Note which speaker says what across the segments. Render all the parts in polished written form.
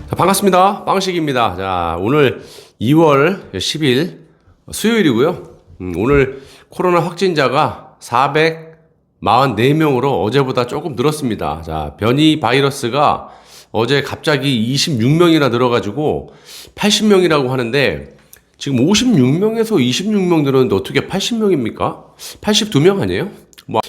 Speaker 1: 자, 반갑습니다. 빵식입니다. 자, 오늘 2월 10일 수요일이고요. 오늘 코로나 확진자가 444명으로 어제보다 조금 늘었습니다. 자, 변이 바이러스가 어제 갑자기 26명이나 늘어가지고 80명이라고 하는데 지금 56명에서 26명 늘었는데 어떻게 80명입니까? 82명 아니에요?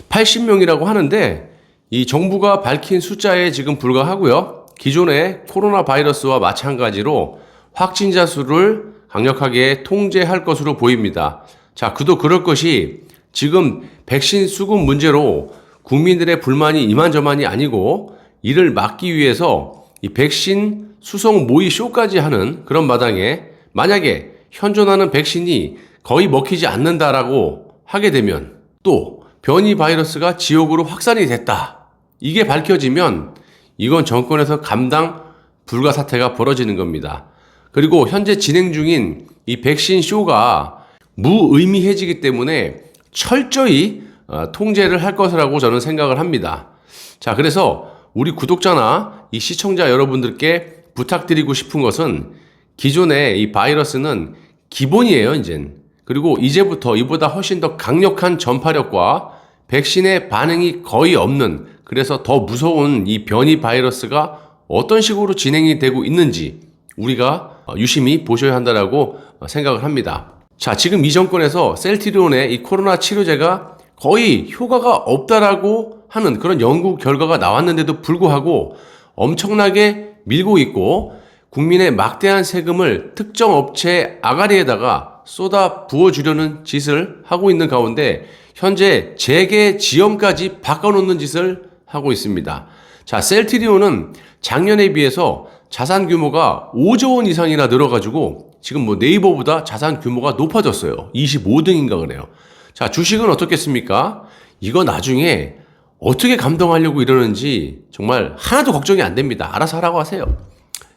Speaker 1: 80명이라고 하는데 이 정부가 밝힌 숫자에 지금 불과하고요. 기존의 코로나 바이러스와 마찬가지로 확진자 수를 강력하게 통제할 것으로 보입니다. 자, 그도 그럴 것이 지금 백신 수급 문제로 국민들의 불만이 이만저만이 아니고 이를 막기 위해서 이 백신 수송 모의 쇼까지 하는 그런 마당에 만약에 현존하는 백신이 거의 먹히지 않는다라고 하게 되면 또 변이 바이러스가 지역으로 확산이 됐다. 이게 밝혀지면 이건 정권에서 감당 불가 사태가 벌어지는 겁니다. 그리고 현재 진행 중인 이 백신 쇼가 무의미해지기 때문에 철저히 통제를 할 것이라고 저는 생각을 합니다. 자, 그래서 우리 구독자나 이 시청자 여러분들께 부탁드리고 싶은 것은 기존의 이 바이러스는 기본이에요, 이젠. 그리고 이제부터 이보다 훨씬 더 강력한 전파력과 백신의 반응이 거의 없는, 그래서 더 무서운 이 변이 바이러스가 어떤 식으로 진행이 되고 있는지 우리가 유심히 보셔야 한다라고 생각을 합니다. 자, 지금 이 정권에서 셀트리온의 이 코로나 치료제가 거의 효과가 없다라고 하는 그런 연구 결과가 나왔는데도 불구하고 엄청나게 밀고 있고 국민의 막대한 세금을 특정 업체의 아가리에다가 쏟아 부어주려는 짓을 하고 있는 가운데 현재 재계 지형까지 바꿔놓는 짓을 하고 있습니다. 자, 셀트리온은 작년에 비해서 자산 규모가 5조 원 이상이나 늘어가지고 지금 네이버보다 자산 규모가 높아졌어요. 25등인가 그래요. 자, 주식은 어떻겠습니까? 이거 나중에 어떻게 감당하려고 이러는지 정말 하나도 걱정이 안 됩니다. 알아서 하라고 하세요.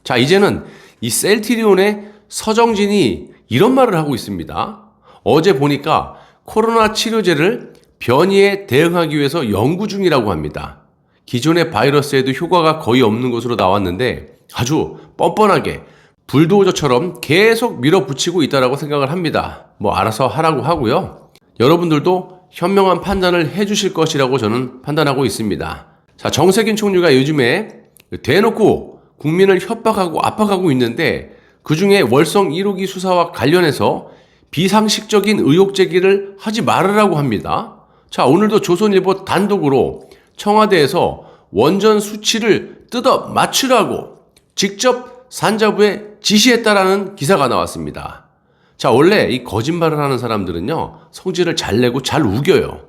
Speaker 1: 자, 이제는 이 셀트리온의 서정진이 이런 말을 하고 있습니다. 어제 보니까 코로나 치료제를 변이에 대응하기 위해서 연구 중이라고 합니다. 기존의 바이러스에도 효과가 거의 없는 것으로 나왔는데 아주 뻔뻔하게 불도저처럼 계속 밀어붙이고 있다고 생각을 합니다. 알아서 하라고 하고요. 여러분들도 현명한 판단을 해주실 것이라고 저는 판단하고 있습니다. 자, 정세균 총리가 요즘에 대놓고 국민을 협박하고 압박하고 있는데 그중에 월성 1호기 수사와 관련해서 비상식적인 의혹 제기를 하지 말으라고 합니다. 자, 오늘도 조선일보 단독으로 청와대에서 원전 수치를 뜯어 맞추라고 직접 산자부에 지시했다라는 기사가 나왔습니다. 자, 원래 이 거짓말을 하는 사람들은요, 성질을 잘 내고 잘 우겨요.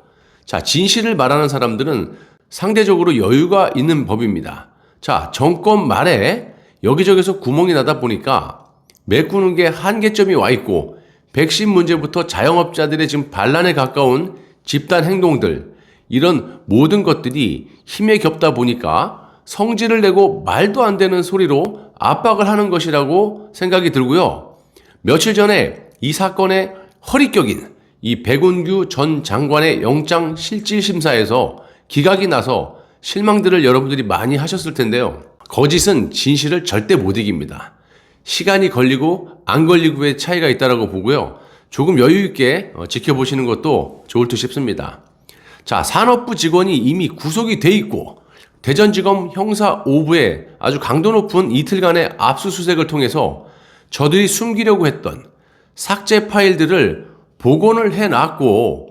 Speaker 1: 자, 진실을 말하는 사람들은 상대적으로 여유가 있는 법입니다. 자, 정권 말에 여기저기서 구멍이 나다 보니까 메꾸는 게 한계점이 와 있고 백신 문제부터 자영업자들의 지금 반란에 가까운 집단 행동들, 이런 모든 것들이 힘에 겹다 보니까 성질을 내고 말도 안 되는 소리로 압박을 하는 것이라고 생각이 들고요. 며칠 전에 이 사건의 허리격인 이 백운규 전 장관의 영장 실질 심사에서 기각이 나서 실망들을 여러분들이 많이 하셨을 텐데요. 거짓은 진실을 절대 못 이깁니다. 시간이 걸리고 안 걸리고의 차이가 있다고 보고요. 조금 여유 있게 지켜보시는 것도 좋을 듯 싶습니다. 자, 산업부 직원이 이미 구속이 돼 있고 대전지검 형사 5부에 아주 강도 높은 이틀간의 압수수색을 통해서 저들이 숨기려고 했던 삭제 파일들을 복원을 해놨고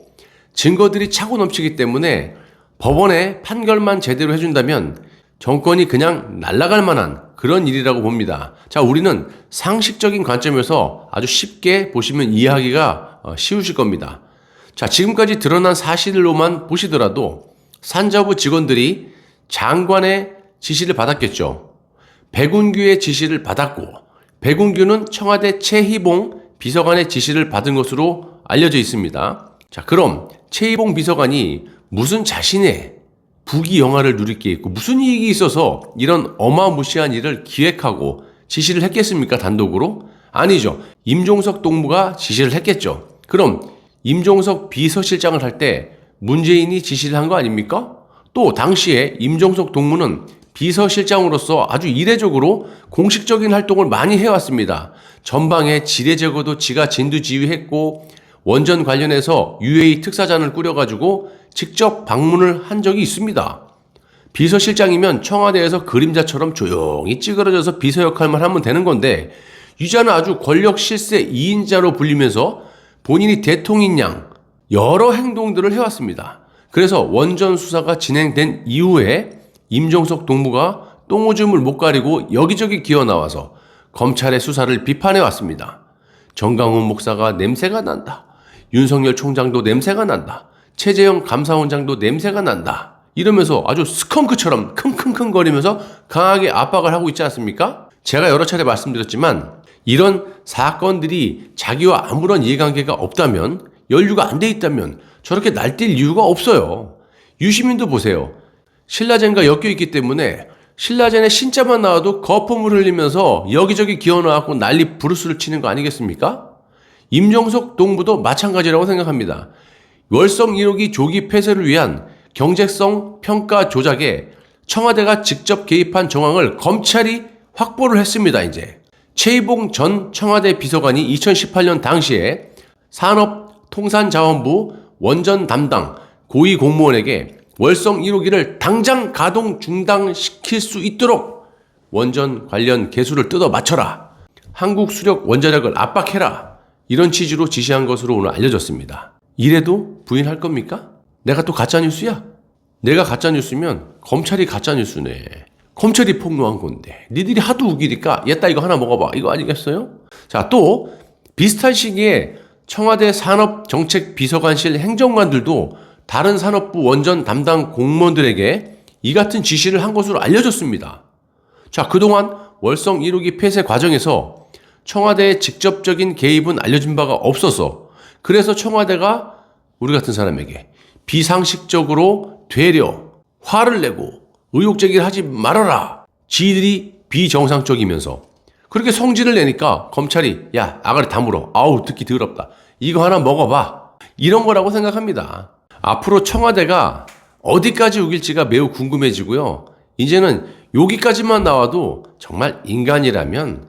Speaker 1: 증거들이 차고 넘치기 때문에 법원의 판결만 제대로 해준다면 정권이 그냥 날아갈 만한 그런 일이라고 봅니다. 자, 우리는 상식적인 관점에서 아주 쉽게 보시면 이해하기가 쉬우실 겁니다. 자, 지금까지 드러난 사실로만 보시더라도 산자부 직원들이 장관의 지시를 받았겠죠. 백운규의 지시를 받았고 백운규는 청와대 최희봉 비서관의 지시를 받은 것으로 알려져 있습니다. 자, 그럼 최희봉 비서관이 무슨 자신의 부귀 영화를 누릴 게 있고 무슨 이익이 있어서 이런 어마무시한 일을 기획하고 지시를 했겠습니까? 단독으로? 아니죠. 임종석 동무가 지시를 했겠죠. 그럼 임종석 비서실장을 할 때 문재인이 지시를 한 거 아닙니까? 또 당시에 임종석 동무는 비서실장으로서 아주 이례적으로 공식적인 활동을 많이 해왔습니다. 전방에 지뢰 제거도 지가 진두지휘했고 원전 관련해서 UA 특사단을 꾸려가지고 직접 방문을 한 적이 있습니다. 비서실장이면 청와대에서 그림자처럼 조용히 찌그러져서 비서 역할만 하면 되는 건데 유자는 아주 권력 실세 2인자로 불리면서 본인이 대통인 양 여러 행동들을 해왔습니다. 그래서 원전 수사가 진행된 이후에 임종석 동무가 똥오줌을 못 가리고 여기저기 기어나와서 검찰의 수사를 비판해왔습니다. 정강훈 목사가 냄새가 난다. 윤석열 총장도 냄새가 난다. 최재형 감사원장도 냄새가 난다. 이러면서 아주 스컹크처럼 킁킁킁거리면서 강하게 압박을 하고 있지 않습니까? 제가 여러 차례 말씀드렸지만 이런 사건들이 자기와 아무런 이해관계가 없다면, 연루가 안 돼 있다면 저렇게 날뛸 이유가 없어요. 유시민도 보세요. 신라젠과 엮여있기 때문에 신라젠의 신자만 나와도 거품을 흘리면서 여기저기 기어나와서 난리 부르스를 치는 거 아니겠습니까? 임종석 동무도 마찬가지라고 생각합니다. 월성 1호기 조기 폐쇄를 위한 경제성 평가 조작에 청와대가 직접 개입한 정황을 검찰이 확보를 했습니다. 이제 최이봉 전 청와대 비서관이 2018년 당시에 산업통상자원부 원전 담당 고위 공무원에게 월성 1호기를 당장 가동 중단시킬 수 있도록 원전 관련 개수를 뜯어 맞춰라. 한국 수력 원자력을 압박해라. 이런 취지로 지시한 것으로 오늘 알려졌습니다. 이래도 부인할 겁니까? 내가 또 가짜뉴스야? 내가 가짜뉴스면 검찰이 가짜뉴스네. 검찰이 폭로한 건데 니들이 하도 우기니까 얘따 이거 하나 먹어봐. 이거 아니겠어요? 자, 또 비슷한 시기에 청와대 산업정책비서관실 행정관들도 다른 산업부 원전 담당 공무원들에게 이 같은 지시를 한 것으로 알려졌습니다. 자, 그동안 월성 1호기 폐쇄 과정에서 청와대의 직접적인 개입은 알려진 바가 없어서 그래서 청와대가 우리 같은 사람에게 비상식적으로 되려 화를 내고 의혹 제기를 하지 말아라. 지들이 비정상적이면서 그렇게 성질을 내니까 검찰이 야 아가리 다물어. 아우 듣기 더럽다. 이거 하나 먹어봐. 이런 거라고 생각합니다. 앞으로 청와대가 어디까지 우길지가 매우 궁금해지고요. 이제는 여기까지만 나와도 정말 인간이라면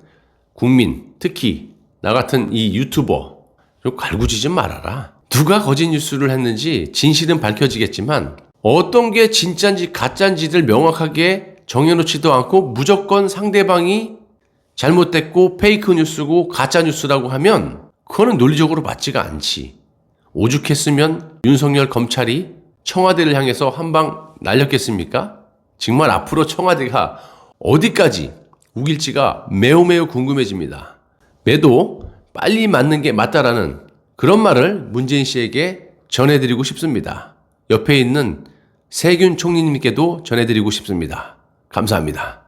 Speaker 1: 국민, 특히 나 같은 이 유튜버 좀 갈구지 좀 말아라. 누가 거짓 뉴스를 했는지 진실은 밝혀지겠지만 어떤 게 진짜인지 가짜인지를 명확하게 정해놓지도 않고 무조건 상대방이 잘못됐고 페이크 뉴스고 가짜 뉴스라고 하면 그거는 논리적으로 맞지가 않지. 오죽했으면 윤석열 검찰이 청와대를 향해서 한 방 날렸겠습니까? 정말 앞으로 청와대가 어디까지 우길지가 매우 궁금해집니다. 매도 빨리 맞는 게 맞다라는 그런 말을 문재인 씨에게 전해드리고 싶습니다. 옆에 있는 세균 총리님께도 전해드리고 싶습니다. 감사합니다.